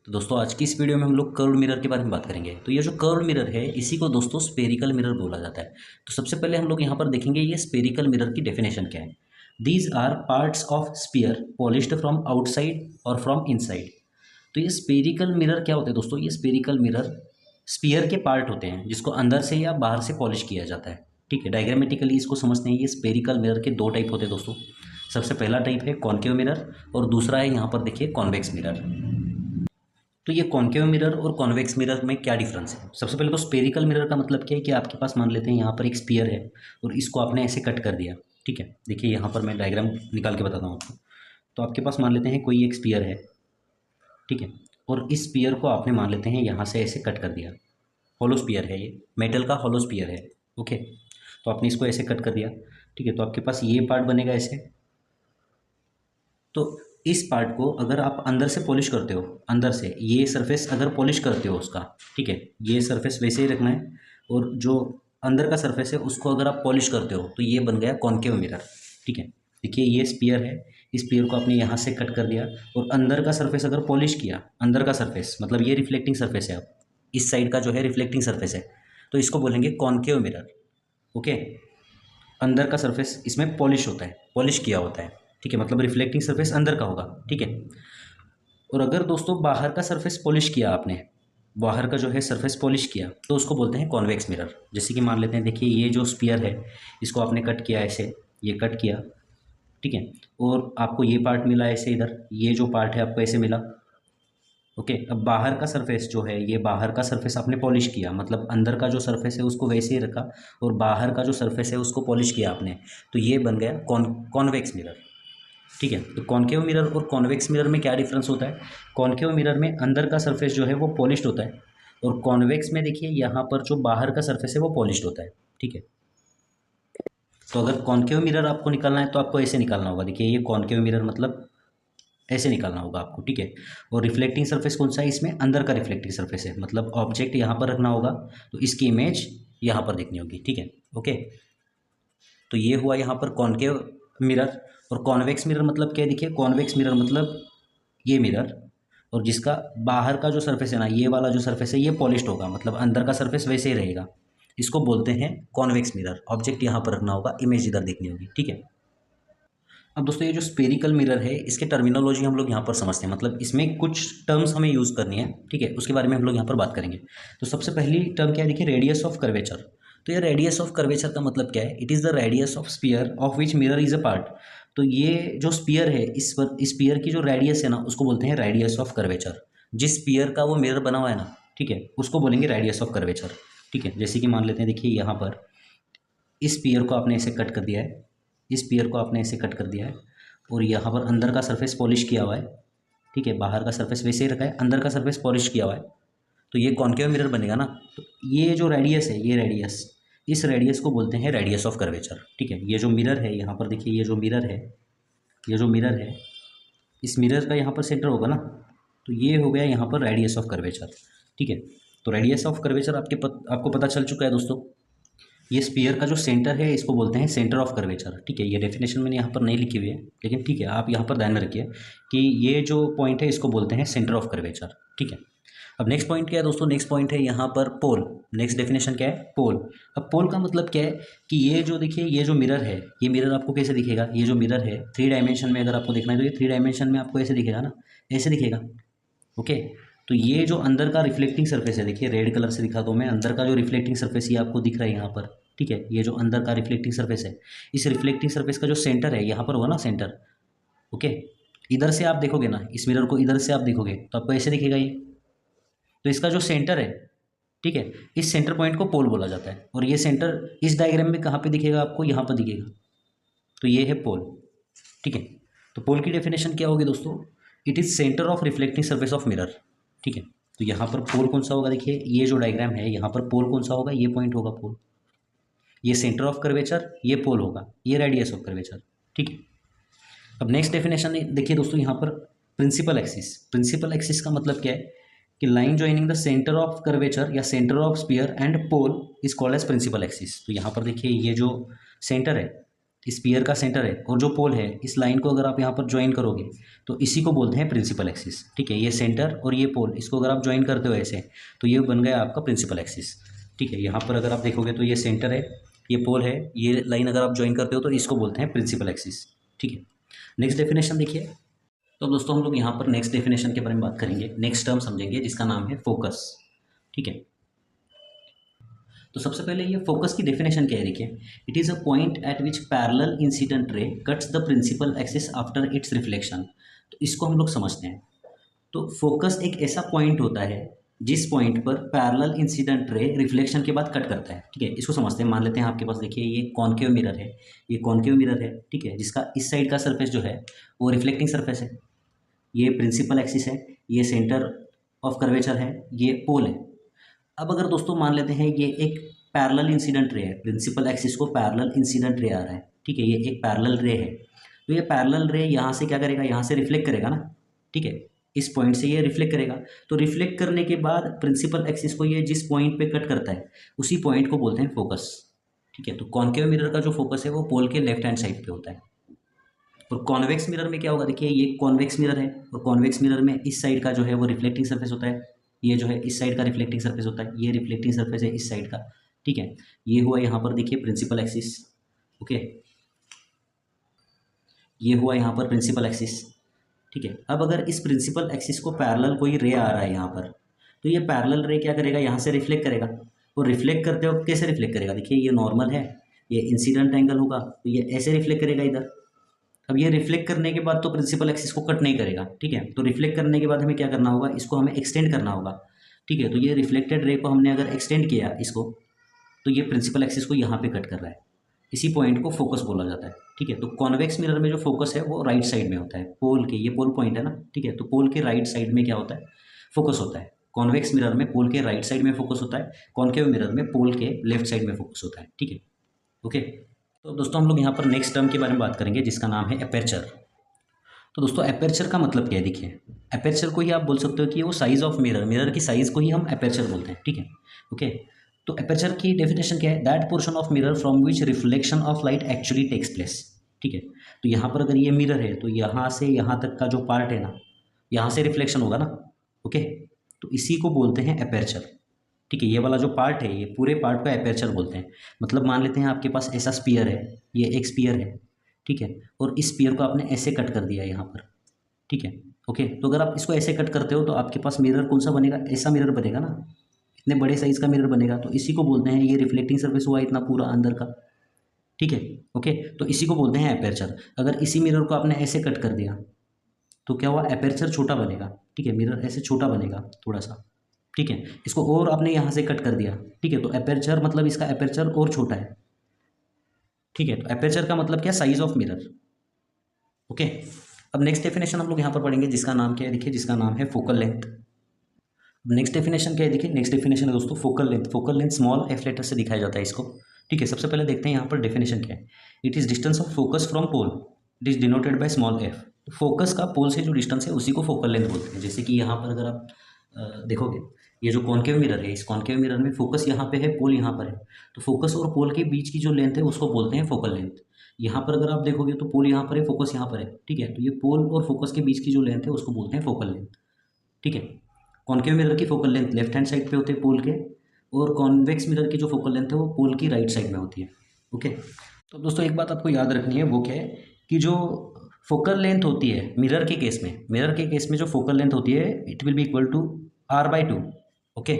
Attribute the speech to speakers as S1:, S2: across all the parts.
S1: तो दोस्तों आज की इस वीडियो में हम लोग कर्व्ड मिरर के बारे में बात करेंगे। तो ये जो कर्व्ड मिरर है इसी को दोस्तों स्पेरिकल मिरर बोला जाता है। तो सबसे पहले हम लोग यहाँ पर देखेंगे ये स्पेरिकल मिरर की डेफिनेशन क्या है। These are parts of sphere polished from outside और फ्रॉम इनसाइड। तो ये स्पेरिकल मिरर क्या होते हैं दोस्तों, ये स्पेरिकल मिरर स्पीयर के पार्ट होते हैं जिसको अंदर से या बाहर से पॉलिश किया जाता है। ठीक है, डायग्रामेटिकली इसको समझते हैं। ये स्पेरिकल मिरर के दो टाइप होते हैं दोस्तों। सबसे पहला टाइप है कॉन्केव मिरर और दूसरा है यहाँ पर देखिए कॉन्वेक्स मिरर। तो ये कॉन्केव मिरर और कॉन्वेक्स मिरर में क्या डिफरेंस है। सबसे पहले तो स्पेरिकल मिरर का मतलब क्या है कि आपके पास मान लेते हैं यहाँ पर एक स्पीयर है और इसको आपने ऐसे कट कर दिया। ठीक है, देखिए यहाँ पर मैं डायग्राम निकाल के बताता हूँ आपको। तो आपके पास मान लेते हैं कोई एक स्पीयर है, ठीक है, और इस स्पीयर को आपने मान लेते हैं यहाँ से ऐसे कट कर दिया। हॉलो स्पीयर है, ये मेटल का हॉलो स्पीयर है। ओके, तो आपने इसको ऐसे कट कर दिया। ठीक है, तो आपके पास ये पार्ट बनेगा ऐसे। तो इस पार्ट को अगर आप अंदर से पॉलिश करते हो, अंदर से ये सरफेस अगर पॉलिश करते हो उसका, ठीक है, ये सरफेस वैसे ही रखना है और जो अंदर का सरफेस है उसको अगर आप पॉलिश करते हो तो ये बन गया कॉन्केव मिरर। ठीक है, देखिए ये स्पीयर है, इस स्पीयर को आपने यहाँ से कट कर दिया और अंदर का सरफेस अगर पॉलिश किया, अंदर का सरफेस मतलब ये रिफ्लेक्टिंग सरफेस है, आप इस साइड का जो है रिफ्लेक्टिंग सरफेस है, तो इसको बोलेंगे कॉन्केव मिरर। ओके, अंदर का सरफेस इसमें पॉलिश होता है, पॉलिश किया होता है। ठीक है, मतलब रिफ्लेक्टिंग सरफेस अंदर का होगा। ठीक है, और अगर दोस्तों बाहर का सरफेस पॉलिश किया आपने, बाहर का जो है सरफेस पॉलिश किया, तो उसको बोलते हैं कॉन्वेक्स मिरर। जैसे कि मान लेते हैं, देखिए ये जो स्पीयर है इसको आपने कट किया ऐसे, ये कट किया, ठीक है, और आपको ये पार्ट मिला ऐसे, इधर ये जो पार्ट है आपको ऐसे मिला। ओके, अब बाहर का सरफेस जो है, ये बाहर का सरफेस आपने पॉलिश किया, मतलब अंदर का जो सरफेस है उसको वैसे ही रखा और बाहर का जो सरफेस है उसको पॉलिश किया आपने, तो ये बन गया कॉन्वेक्स मिरर। ठीक है, तो कॉन्केव मिरर और कॉन्वेक्स मिरर में क्या डिफरेंस होता है। कॉन्केव मिरर में अंदर का सरफेस जो है वो पॉलिश्ड होता है और कॉन्वेक्स में देखिए यहाँ पर जो बाहर का सरफेस है वो पॉलिश्ड होता है। ठीक है, तो अगर कॉन्केव मिरर आपको निकालना है तो आपको ऐसे निकालना होगा। देखिए ये कॉन्केव मिरर मतलब ऐसे निकालना होगा आपको। ठीक है, और रिफ्लेक्टिंग सरफेस कौन सा है, इसमें अंदर का रिफ्लेक्टिंग सरफेस है, मतलब ऑब्जेक्ट यहाँ पर रखना होगा तो इसकी इमेज यहाँ पर देखनी होगी। ठीक है, ओके, तो ये हुआ यहाँ पर कॉन्केव मिरर। और कॉन्वेक्स मिरर मतलब क्या है, देखिए कॉन्वेक्स मिरर मतलब ये मिरर और जिसका बाहर का जो सरफेस है ना, ये वाला जो सरफेस है ये पॉलिश्ड होगा, मतलब अंदर का सरफेस वैसे ही रहेगा। इसको बोलते हैं कॉन्वेक्स मिरर। ऑब्जेक्ट यहाँ पर रखना होगा, इमेज इधर देखनी होगी। ठीक है, अब दोस्तों ये जो स्पेरिकल मिरर है इसके टर्मिनोलॉजी हम लोग यहाँ पर समझते हैं, मतलब इसमें कुछ टर्म्स हमें यूज़ करनी है। ठीक है, उसके बारे में हम लोग यहाँ पर बात करेंगे। तो सबसे पहली टर्म क्या है, देखिए रेडियस ऑफ कर्वेचर। तो ये रेडियस ऑफ कर्वेचर का मतलब क्या है, it is the radius of sphere of which mirror is a part. तो ये जो स्पीयर है, इस स्पीयर की जो रेडियस है ना उसको बोलते हैं रेडियस ऑफ कर्वेचर। जिस स्पीयर का वो मिरर बना हुआ है ना, ठीक है, उसको बोलेंगे रेडियस ऑफ कर्वेचर। ठीक है, जैसे कि मान लेते हैं, देखिए यहाँ पर इस स्पीयर को आपने ऐसे कट कर दिया है, इस स्पीयर को आपने ऐसे कट कर दिया है और यहाँ पर अंदर का सरफेस पॉलिश किया हुआ है। ठीक है, बाहर का सरफेस वैसे ही रखा है, अंदर का सरफेस पॉलिश किया हुआ है, तो ये कॉन्केव मिरर बनेगा ना। तो ये जो रेडियस है, ये रेडियस, इस रेडियस को बोलते हैं रेडियस ऑफ कर्वेचर। ठीक है, ये जो मिरर है यहाँ पर देखिए, ये जो मिरर है, ये जो मिरर है, इस मिरर का यहाँ पर सेंटर होगा ना, तो ये हो गया यहाँ पर रेडियस ऑफ कर्वेचर। ठीक है, तो रेडियस ऑफ कर्वेचर आपको पता चल चुका है दोस्तों। ये स्पीयर का जो सेंटर है इसको बोलते हैं सेंटर ऑफ कर्वेचर। ठीक है, ये डेफिनेशन मैंने यहाँ पर नहीं लिखी हुई है, लेकिन ठीक है आप यहाँ पर ध्यान में रखिए कि ये जो पॉइंट है इसको बोलते हैं सेंटर ऑफ कर्वेचर। ठीक है, अब नेक्स्ट पॉइंट क्या है दोस्तों, नेक्स्ट पॉइंट है यहाँ पर पोल। नेक्स्ट डेफिनेशन क्या है, पोल। अब पोल का मतलब क्या है कि ये जो देखिए, ये जो मिरर है, ये मिरर आपको कैसे दिखेगा, ये जो मिरर है थ्री डायमेंशन में अगर आपको देखना है तो ये थ्री डायमेंशन में आपको ऐसे दिखेगा ना, ऐसे दिखेगा। ओके, तो ये जो अंदर का रिफ्लेक्टिंग सरफेस है, देखिए रेड कलर से दिखा दो मैं, अंदर का जो रिफ्लेक्टिंग सरफेस ये आपको दिख रहा है यहाँ पर। ठीक है, ये जो अंदर का रिफ्लेक्टिंग सरफेस है, इस रिफ्लेक्टिंग सरफेस का जो सेंटर है यहाँ पर होगा ना, सेंटर। ओके, इधर से आप देखोगे ना, इस मिरर को इधर से आप देखोगे तो आपको ऐसे दिखेगा ये। तो इसका जो सेंटर है, ठीक है, इस सेंटर पॉइंट को पोल बोला जाता है और ये सेंटर इस डायग्राम में कहाँ पे दिखेगा आपको, यहाँ पर दिखेगा, तो ये है पोल। ठीक है, तो पोल की डेफिनेशन क्या होगी दोस्तों, it is centre of reflecting surface of mirror. ठीक है, तो यहाँ पर पोल कौन सा होगा, देखिए ये जो डायग्राम है यहाँ पर पोल कौन सा होगा, ये पॉइंट होगा पोल, ये सेंटर ऑफ कर्वेचर, ये पोल होगा, ये रेडियस ऑफ कर्वेचर। ठीक है, अब नेक्स्ट डेफिनेशन देखिए दोस्तों, यहाँ पर प्रिंसिपल एक्सिस। प्रिंसिपल एक्सिस का मतलब क्या है कि line joining the centre of curvature या centre of sphere and pole is called as principal axis. तो यहाँ पर देखिए ये जो सेंटर है, स्फीयर का सेंटर है और जो पोल है, इस लाइन को अगर आप यहाँ पर ज्वाइन करोगे तो इसी को बोलते हैं प्रिंसिपल एक्सिस। ठीक है, ये सेंटर और ये पोल, इसको अगर आप ज्वाइन करते हो ऐसे तो ये बन गया आपका प्रिंसिपल एक्सिस। ठीक है, यहाँ पर अगर आप देखोगे तो ये सेंटर है, ये पोल है, ये लाइन अगर आप ज्वाइन करते हो तो इसको बोलते हैं प्रिंसिपल एक्सिस। ठीक है, नेक्स्ट डेफिनेशन देखिए। तो दोस्तों हम लोग यहाँ पर नेक्स्ट डेफिनेशन के बारे में बात करेंगे, नेक्स्ट टर्म समझेंगे जिसका नाम है फोकस। ठीक है, तो सबसे पहले ये फोकस की डेफिनेशन क्या है देखिए। It is a point at which parallel incident ray cuts the principal axis after its reflection. तो इसको हम लोग समझते हैं। तो फोकस एक ऐसा पॉइंट होता है जिस पॉइंट पर पैरेलल इंसिडेंट रे रिफ्लेक्शन के बाद कट करता है। ठीक है, इसको समझते हैं। मान लेते हैं आपके पास देखिए ये कॉनकेव मिरर है, ये कॉनकेव मिरर है। ठीक है, जिसका इस साइड का सरफेस जो है वो रिफ्लेक्टिंग सरफेस है, ये प्रिंसिपल एक्सिस है, ये सेंटर ऑफ कर्वेचर है, ये पोल है। अब अगर दोस्तों मान लेते हैं ये एक पैरेलल इंसिडेंट रे है, प्रिंसिपल एक्सिस को पैरेलल इंसिडेंट रे आ रहा है। ठीक है, ये एक पैरेलल रे है, तो ये पैरेलल रे यहाँ से क्या करेगा, यहाँ से रिफ्लेक्ट करेगा ना। ठीक है, इस पॉइंट से ये रिफ्लेक्ट करेगा, तो रिफ्लेक्ट करने के बाद प्रिंसिपल एक्सिस को ये जिस पॉइंट पे कट करता है उसी पॉइंट को बोलते हैं फोकस। ठीक है, तो कॉनकेव मिरर का जो फोकस है वो पोल के लेफ्ट हैंड साइड पे होता है। और कॉन्वेक्स मिरर में क्या होगा देखिए, ये कॉन्वेक्स मिरर है और कॉन्वेक्स मिरर में इस साइड का जो है वो रिफ्लेक्टिंग सरफेस होता है, ये जो है इस साइड का रिफ्लेक्टिंग सरफेस होता है, ये रिफ्लेक्टिंग सरफेस है इस साइड का। ठीक है, ये हुआ यहाँ पर देखिए प्रिंसिपल एक्सिस। ओके, ये हुआ यहाँ पर प्रिंसिपल एक्सिस। ठीक है, अब अगर इस प्रिंसिपल एक्सिस को पैरेलल कोई रे आ रहा है यहाँ पर, तो ये पैरेलल रे क्या करेगा, यहाँ से रिफ्लेक्ट करेगा। और रिफ्लेक्ट करते वक्त कैसे रिफ्लेक्ट करेगा, देखिए ये नॉर्मल है, ये इंसिडेंट एंगल होगा तो ये ऐसे रिफ्लेक्ट करेगा इधर। अब ये रिफ्लेक्ट करने के बाद तो प्रिंसिपल एक्सिस को कट नहीं करेगा। ठीक है, तो रिफ्लेक्ट करने के बाद हमें क्या करना होगा, इसको हमें एक्सटेंड करना होगा। ठीक है, तो ये रिफ्लेक्टेड रे को हमने अगर एक्सटेंड किया इसको, तो ये प्रिंसिपल एक्सिस को यहाँ पे कट कर रहा है, इसी पॉइंट को फोकस बोला जाता है। ठीक है, तो कॉन्वेक्स मिरर में जो फोकस है वो राइट साइड में होता है, पोल के, ये पोल पॉइंट है ना। ठीक है, तो पोल के राइट साइड में क्या होता है, फोकस होता है। कॉन्वेक्स मिरर में पोल के राइट साइड में फोकस होता है, कॉनकेव मिरर में पोल के लेफ्ट साइड में फोकस होता है। ठीक है, ओके। तो दोस्तों हम लोग यहाँ पर नेक्स्ट टर्म के बारे में बात करेंगे जिसका नाम है एपर्चर। तो दोस्तों एपर्चर का मतलब क्या है देखिए, एपर्चर को ही आप बोल सकते हो कि वो साइज ऑफ मिरर, मिरर की साइज़ को ही हम एपर्चर बोलते हैं। ठीक है, ओके। तो एपर्चर की डेफिनेशन क्या है, that portion of mirror from which reflection of light actually takes place. ठीक है, तो यहाँ पर अगर ये मिरर है तो यहाँ से यहाँ तक का जो पार्ट है ना, यहाँ से रिफ्लेक्शन होगा ना। ओके, तो इसी को बोलते हैं एपर्चर। ठीक है, ये वाला जो पार्ट है, ये पूरे पार्ट को एपर्चर बोलते हैं। मतलब मान लेते हैं आपके पास ऐसा स्पीयर है, ये एक स्पीयर है। ठीक है, और इस स्पीयर को आपने ऐसे कट कर दिया यहाँ पर। ठीक है, ओके। तो अगर आप इसको ऐसे कट करते हो तो आपके पास मिरर कौन सा बनेगा, ऐसा मिरर बनेगा ना, इतने बड़े साइज़ का मिरर बनेगा। तो इसी को बोलते हैं, ये रिफ्लेक्टिंग सर्फेस हुआ इतना पूरा अंदर का। ठीक है, ओके। तो इसी को बोलते हैं एपर्चर। अगर इसी मिरर को आपने ऐसे कट कर दिया तो क्या हुआ, एपर्चर छोटा बनेगा। ठीक है, मिरर ऐसे छोटा बनेगा थोड़ा सा। ठीक है, इसको और आपने यहाँ से कट कर दिया। ठीक है, तो एपर्चर मतलब इसका एपर्चर और छोटा है। ठीक है, तो एपर्चर का मतलब क्या, साइज ऑफ मिरर। ओके, अब नेक्स्ट डेफिनेशन हम लोग यहाँ पर पढ़ेंगे जिसका नाम क्या है देखिए, जिसका नाम है फोकल लेंथ। नेक्स्ट डेफिनेशन क्या है देखिए, नेक्स्ट डेफिनेशन है दोस्तों focal length. Focal length small F letter से दिखाया जाता है इसको। ठीक है, सबसे पहले देखते हैं यहाँ पर डेफिनेशन क्या है। It is distance of focus from pole, it is denoted by small F. तो फोकस का पोल से जो डिस्टेंस है उसी को फोकल लेंथ बोलते हैं। जैसे कि यहाँ पर अगर आप देखोगे, ये जो कॉनकेव मिरर है, इस कॉनकेव मिरर में फोकस यहाँ पे है, पोल यहाँ पर है, तो फोकस और पोल के बीच की जो लेंथ है उसको बोलते हैं फोकल लेंथ। यहाँ पर अगर आप देखोगे तो पोल यहाँ पर है, फोकस यहाँ पर है। ठीक है, तो ये पोल और फोकस के बीच की जो लेंथ है उसको बोलते हैं फोकल लेंथ। ठीक है, कॉनकेव मिरर की focal length left hand side पे होते हैं पोल के, और कॉन्वेक्स मिरर की जो फोकल लेंथ है वो पोल की राइट साइड में होती है। ओके, तो दोस्तों एक बात आपको याद रखनी है, वो क्या है कि जो फोकल लेंथ होती है मिरर के केस में, मिरर के केस में जो फोकल लेंथ होती है it will be equal to r/2। Okay,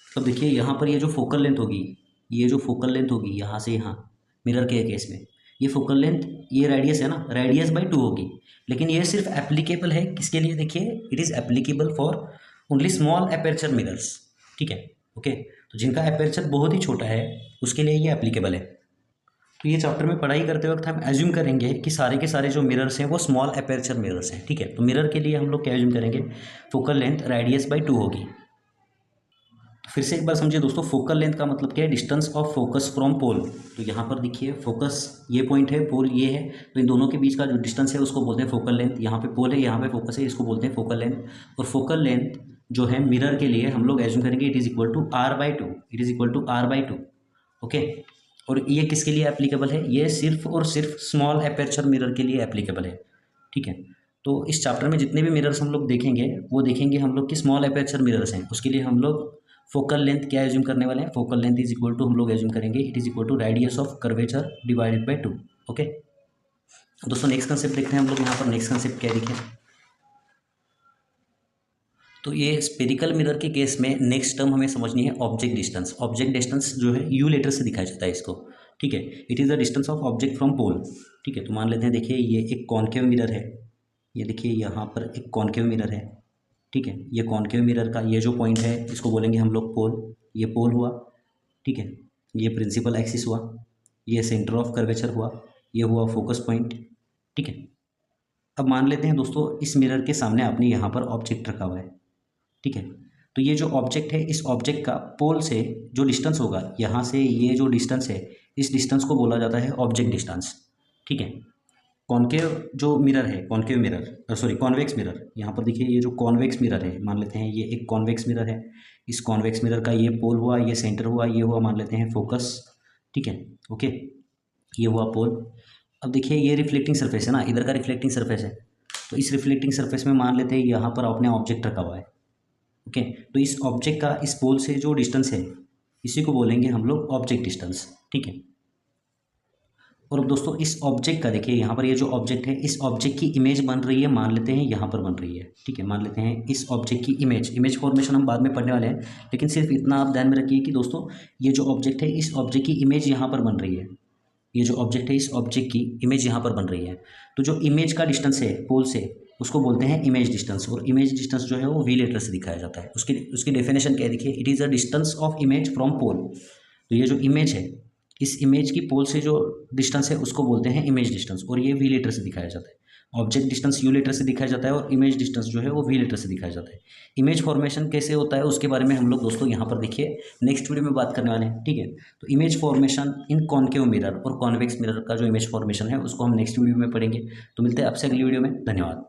S1: तो देखिए यहाँ पर ये जो फोकल लेंथ होगी, ये जो फोकल लेंथ होगी यहाँ से यहाँ, मिरर के केस में ये फोकल लेंथ, ये रेडियस है ना, रेडियस बाई 2 होगी। लेकिन ये सिर्फ एप्लीकेबल है किसके लिए देखिए, it is applicable for only small aperture mirrors. ठीक है, ओके। तो जिनका एपर्चर बहुत ही छोटा है उसके लिए ये एप्लीकेबल है। तो ये चैप्टर में पढ़ाई करते वक्त हम एज्यूम करेंगे कि सारे के सारे जो मिरर्स हैं वो स्मॉल एपर्चर मिरर्स हैं। ठीक है, तो मिरर के लिए हम लोग क्या एज्यूम करेंगे, फोकल लेंथ रेडियस बाई 2 होगी। फिर से एक बार समझिए दोस्तों, फोकल लेंथ का मतलब क्या है, distance of focus from pole. तो यहाँ पर देखिए फोकस ये पॉइंट है, पोल ये है, तो इन दोनों के बीच का जो डिस्टेंस है उसको बोलते हैं फोकल लेंथ। यहाँ पे पोल है, यहाँ पे फोकस है, इसको बोलते हैं फोकल लेंथ। और फोकल लेंथ जो है मिरर के लिए हम लोग एज्यूम करेंगे it is equal to r/2, it is equal to r/2। Okay, और ये किसके लिए एप्लीकेबल है, ये सिर्फ और सिर्फ स्मॉल एपर्चर मिरर के लिए एप्लीकेबल है, ठीक है। तो इस चैप्टर में जितने भी मिरर्स हम लोग देखेंगे वो देखेंगे हम लोग कि स्मॉल एपर्चर मिरर्स हैं, उसके लिए हम लोग फोकल लेंथ क्या एज्यूम करने वाले हैं, focal length is equal to हम लोग एज्यूम करेंगे it is equal to radius of curvature divided by 2। Okay दोस्तों नेक्स्ट कंसेप्ट देखते हैं हम लोग यहाँ पर। नेक्स्ट कंसेप्ट क्या दिखे, तो ये स्पेरिकल मिरर के केस में नेक्स्ट टर्म हमें समझनी है ऑब्जेक्ट डिस्टेंस। ऑब्जेक्ट डिस्टेंस जो है यू लेटर से दिखाया जाता है इसको, ठीक है। It is the distance of object from pole, ठीक है। तो मान लेते हैं, देखिए ये एक कॉनकेव मिरर है, ये देखिए यहाँ पर एक कॉनकेव मिरर है, ठीक है। ये कॉनकेव मिरर का ये जो पॉइंट है इसको बोलेंगे हम लोग पोल, ये पोल हुआ, ठीक है। ये प्रिंसिपल एक्सिस हुआ, ये सेंटर ऑफ कर्वेचर हुआ, ये हुआ फोकस पॉइंट, ठीक है। अब मान लेते हैं दोस्तों इस मिरर के सामने आपने यहाँ पर ऑब्जेक्ट रखा हुआ है, ठीक है। तो ये जो ऑब्जेक्ट है, इस ऑब्जेक्ट का पोल से जो डिस्टेंस होगा, यहाँ से ये जो डिस्टेंस है, इस डिस्टेंस को बोला जाता है ऑब्जेक्ट डिस्टेंस, ठीक है। कॉनकेव जो मिरर है, concave mirror sorry convex mirror, यहाँ पर देखिए ये जो कॉन्वेक्स मिरर है, मान लेते हैं ये एक कॉन्वेक्स मिरर है। इस कॉन्वेक्स मिरर का ये पोल हुआ, ये सेंटर हुआ, ये हुआ मान लेते हैं फोकस, ठीक है। ओके ये हुआ पोल। अब देखिए ये रिफ्लेक्टिंग सरफेस है ना, इधर का रिफ्लेक्टिंग सरफेस है, तो इस रिफ्लेक्टिंग सरफेस में मान लेते हैं यहाँ पर आपने ऑब्जेक्ट रखा हुआ है, ओके। तो इस ऑब्जेक्ट का इस पोल से जो डिस्टेंस है इसी को बोलेंगे हम लोग ऑब्जेक्ट डिस्टेंस, ठीक है। और अब दोस्तों इस ऑब्जेक्ट का देखिए यहाँ पर ये जो ऑब्जेक्ट है, इस ऑब्जेक्ट की इमेज बन रही है, मान लेते हैं यहाँ पर बन रही है, ठीक है। मान लेते हैं इस ऑब्जेक्ट की इमेज फॉर्मेशन हम बाद में पढ़ने वाले हैं, लेकिन सिर्फ इतना आप ध्यान में रखिए कि दोस्तों ये जो ऑब्जेक्ट है, इस ऑब्जेक्ट की इमेज यहाँ पर बन रही है, ये जो ऑब्जेक्ट है इस ऑब्जेक्ट की इमेज यहाँ पर बन रही है। तो जो इमेज का डिस्टेंस है पोल से उसको बोलते हैं इमेज डिस्टेंस, और इमेज डिस्टेंस जो है वो वी लेटर से दिखाया जाता है। उसकी डेफिनेशन क्या है, देखिए it is a distance of image from pole. तो ये जो इमेज है, इस इमेज की पोल से जो डिस्टेंस है उसको बोलते हैं इमेज डिस्टेंस, और ये वी लेटर से दिखाया जाता है। ऑब्जेक्ट डिस्टेंस यू लेटर से दिखाया जाता है और इमेज डिस्टेंस जो है वो वी लेटर से दिखाया जाता है। इमेज फॉर्मेशन कैसे होता है उसके बारे में हम लोग दोस्तों यहाँ पर देखिए नेक्स्ट वीडियो में बात करने वाले हैं, ठीक है। तो इमेज फॉर्मेशन इन कॉनकेव मिरर और कॉन्वेक्स मिरर का जो इमेज फॉर्मेशन है उसको हम नेक्स्ट वीडियो में पढ़ेंगे। तो मिलते हैं आपसे अगली वीडियो में, धन्यवाद।